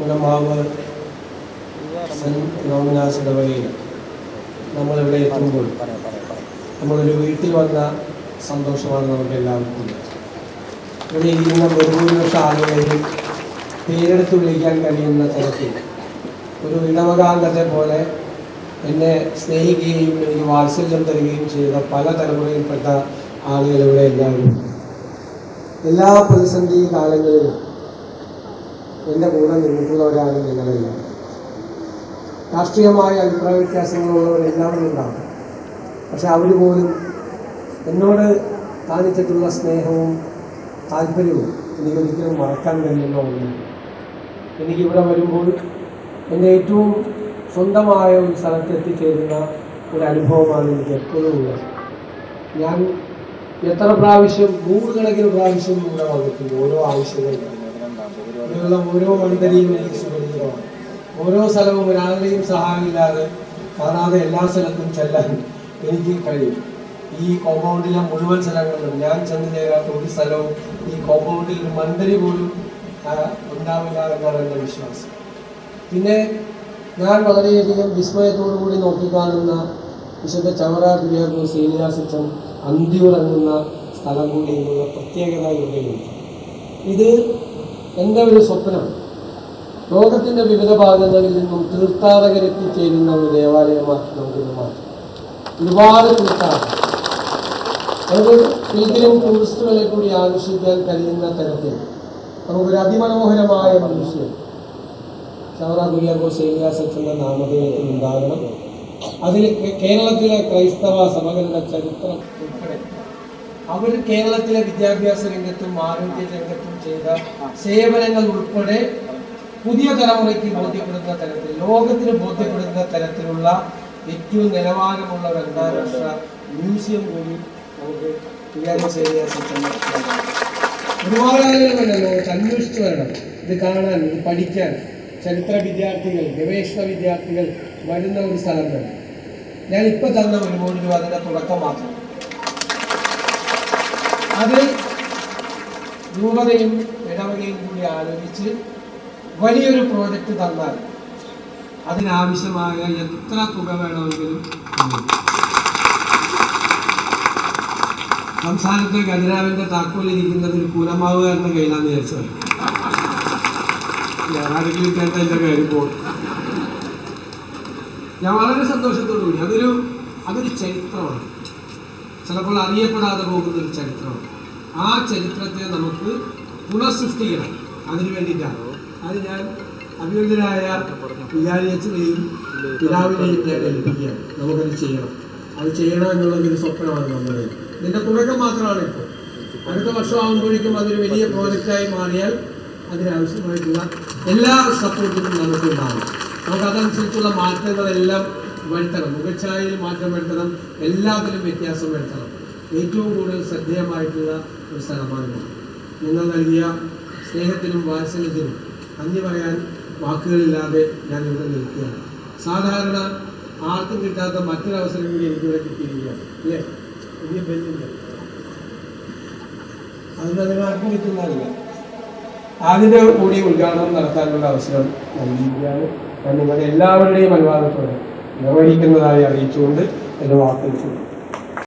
പുനമാവ് cent Philomena's ഇടവകയിൽ നമ്മളിവിടെ എത്തുമ്പോൾ നമ്മളൊരു വീട്ടിൽ വന്ന സന്തോഷമാണ് നമുക്ക് എല്ലാവർക്കും. ഇവിടെ ഇരിക്കുന്ന ബഹുഭൂരിപക്ഷ ആളുകളെയും പേരെടുത്ത് വിളിക്കാൻ കഴിയുന്ന തരത്തിൽ ഒരു ഇടവകാംഗത്തെ പോലെ എന്നെ സ്നേഹിക്കുകയും എനിക്ക് വാത്സല്യം തരികയും ചെയ്ത പല തലമുറയിൽപ്പെട്ട ആളുകൾ ഇവിടെ എല്ലാവരും എല്ലാ പ്രതിസന്ധി കാലങ്ങളിലും എൻ്റെ കൂടെ നിന്നിട്ടുള്ളവരാണ് നിങ്ങളെല്ലാം. രാഷ്ട്രീയമായ അഭിപ്രായ വ്യത്യാസങ്ങളുള്ളവരെല്ലാവരും ഉണ്ടാകും. പക്ഷെ അവർ പോലും എന്നോട് കാണിച്ചിട്ടുള്ള സ്നേഹവും താല്പര്യവും എനിക്കൊരിക്കലും മറക്കാൻ കഴിയുന്ന ഒന്നാണ്. എനിക്കിവിടെ വരുമ്പോൾ എൻ്റെ ഏറ്റവും സ്വന്തമായ ഒരു സ്ഥലത്ത് എത്തിച്ചേരുന്ന ഒരു അനുഭവമാണ് എനിക്ക് എപ്പോഴും ഉള്ളത്. ഞാൻ എത്ര പ്രാവശ്യം, നൂറുകണക്കിന് പ്രാവശ്യം ഇവിടെ വന്നിട്ടുണ്ട്. ഓരോ ആവശ്യങ്ങളിലാണ് ഇവിടെയുള്ള ഓരോ മണ്ഡലിയും എനിക്ക് സുപരിചിതമാണ്. ഓരോ സ്ഥലവും ഒരാളുടെയും സഹായമില്ലാതെ കാണാതെ എല്ലാ സ്ഥലത്തും ചെല്ലാൻ എനിക്ക് കഴിയും. ഈ കോമ്പൗണ്ടിലെ മുഴുവൻ സ്ഥലങ്ങളിലും ഞാൻ ചെന്ന് ചേരാത്ത ഒരു സ്ഥലവും ഈ കോമ്പൗണ്ടിൽ ഒരു മണ്ഡലി പോലും ഉണ്ടാവില്ല എന്നാണ് എൻ്റെ വിശ്വാസം. പിന്നെ ഞാൻ വളരെയധികം വിസ്മയത്തോടു കൂടി നോക്കിക്കാണുന്ന വിശുദ്ധ ചവറ കുര്യാക്കോസ് ഏലിയാസച്ചൻ അന്തിയുറങ്ങുന്ന സ്ഥലം കൂടി എന്നുള്ള പ്രത്യേകത ഇവിടെയുണ്ട്. ഇത് എൻ്റെ ഒരു സ്വപ്നം. ലോകത്തിൻ്റെ വിവിധ ഭാഗങ്ങളിൽ നിന്നും തീർത്ഥാടകരെത്തിച്ചേരുന്ന ഒരു ദേവാലയമാക്കി നമുക്കിത് മാറ്റാം. ഒരുപാട് തീർത്ഥാടകർ, അതായത് പിൽഗ്രിം ടൂറിസ്റ്റുകളെ കൂടി ആകർഷിക്കാൻ കഴിയുന്ന തരത്തിൽ നമുക്കൊരു അതിമനോഹരമായ ദൃശ്യം ചവറ കുര്യാക്കോസ് ഏലിയാസച്ചൻ്റെ നാമധേയത്തിൽ ഉണ്ടാകണം. അതിൽ കേരളത്തിലെ ക്രൈസ്തവ സഭകളുടെ ചരിത്രം ഉൾപ്പെടെ അവർ കേരളത്തിലെ വിദ്യാഭ്യാസ രംഗത്തും ആരോഗ്യ രംഗത്തും ചെയ്ത സേവനങ്ങൾ ഉൾപ്പെടെ പുതിയ തലമുറയ്ക്ക് ബോധ്യപ്പെടുന്ന തരത്തിൽ, ലോകത്തിന് ബോധ്യപ്പെടുന്ന തരത്തിലുള്ള ഏറ്റവും നിലവാരമുള്ള ഒരു അന്താരാഷ്ട്ര മ്യൂസിയം കൂടി നമുക്ക് ഒരുപാട് ആളുകളുണ്ടല്ലോ ലോകത്ത് അന്വേഷിച്ചു വരണം, ഇത് കാണാൻ, ഇത് പഠിക്കാൻ. ചരിത്ര വിദ്യാർത്ഥികൾ, ഗവേഷണ വിദ്യാർത്ഥികൾ വരുന്ന ഒരു സ്ഥലം തന്നെ. ഞാനിപ്പോൾ തന്ന 1 കോടി രൂപ അതിൻ്റെ തുടക്കം മാത്രം. അത് രൂപതയും ഇടവകയും കൂടി ആലോചിച്ച് വലിയൊരു പ്രോജക്റ്റ് തന്നാൽ അതിനാവശ്യമായ എത്ര തുക വേണമെങ്കിലും സംസ്ഥാനത്തെ ഖജനാവിൻ്റെ താക്കോലിരിക്കുന്നത് ഒരു പുനമാവുകാരൻ്റെ കയ്യിലാന്ന് വിചാരിച്ചത്. ആരെങ്കിലും കേട്ട എൻ്റെ കാര്യം പോകും. ഞാൻ വളരെ സന്തോഷത്തോടു കൂടി അതൊരു ചരിത്രമാണ്, ചിലപ്പോൾ അറിയപ്പെടാതെ പോകുന്നൊരു ചരിത്രമാണ്. ആ ചരിത്രത്തെ നമുക്ക് പുനഃസൃഷ്ടിക്കണം. അതിനു വേണ്ടിയിട്ടാണ് അത് ഞാൻ അഭിനന്ദനായ വികാരിയച്ഛനെയും പിതാവിനെയും ഞാൻ ഏൽപ്പിക്കുകയാണ്. നമുക്കത് ചെയ്യണം. അത് ചെയ്യണം എന്നുള്ളതൊരു സ്വപ്നമാണ് നമ്മുടെ. ഇതിൻ്റെ തുടക്കം മാത്രമാണ് ഇപ്പോൾ. അടുത്ത വർഷമാകുമ്പോഴേക്കും അതൊരു വലിയ പ്രോജക്റ്റായി മാറിയാൽ അതിനാവശ്യമായിട്ടുള്ള എല്ലാ സപ്പോർട്ടും നമുക്കുണ്ടാകും. നമുക്കതനുസരിച്ചുള്ള മാറ്റങ്ങളെല്ലാം വരുത്തണം. മുഖച്ഛായയിൽ മാറ്റം വരുത്തണം, എല്ലാത്തിലും വ്യത്യാസം വരുത്തണം. ഏറ്റവും കൂടുതൽ ശ്രദ്ധേയമായിട്ടുള്ള ഒരു സ്ഥലമാണ്. നിങ്ങൾ നൽകിയ സ്നേഹത്തിനും വാത്സല്യത്തിനും നന്ദി പറയാൻ വാക്കുകളില്ലാതെ ഞാൻ ഇവിടെ നിൽക്കുകയാണ്. സാധാരണ ആർക്കും കിട്ടാത്ത മറ്റൊരവസരം കൂടി എനിക്കിവിടെ കിട്ടിയിരിക്കുകയാണ്. അല്ലേ? വലിയ ബെല്ലില്ല, അതിന് ആർക്കും കിട്ടുന്നതല്ല. അതിൻ്റെ കൂടി ഉദ്ഘാടനം നടത്താനുള്ള അവസരം നൽകിയിരിക്കുകയാണ്. ഞാൻ നിങ്ങളുടെ എല്ലാവരുടെയും അനുവാദത്തോടെ നിർവഹിക്കുന്നതായി അറിയിച്ചുകൊണ്ട് എൻ്റെ വാക്കുകൾ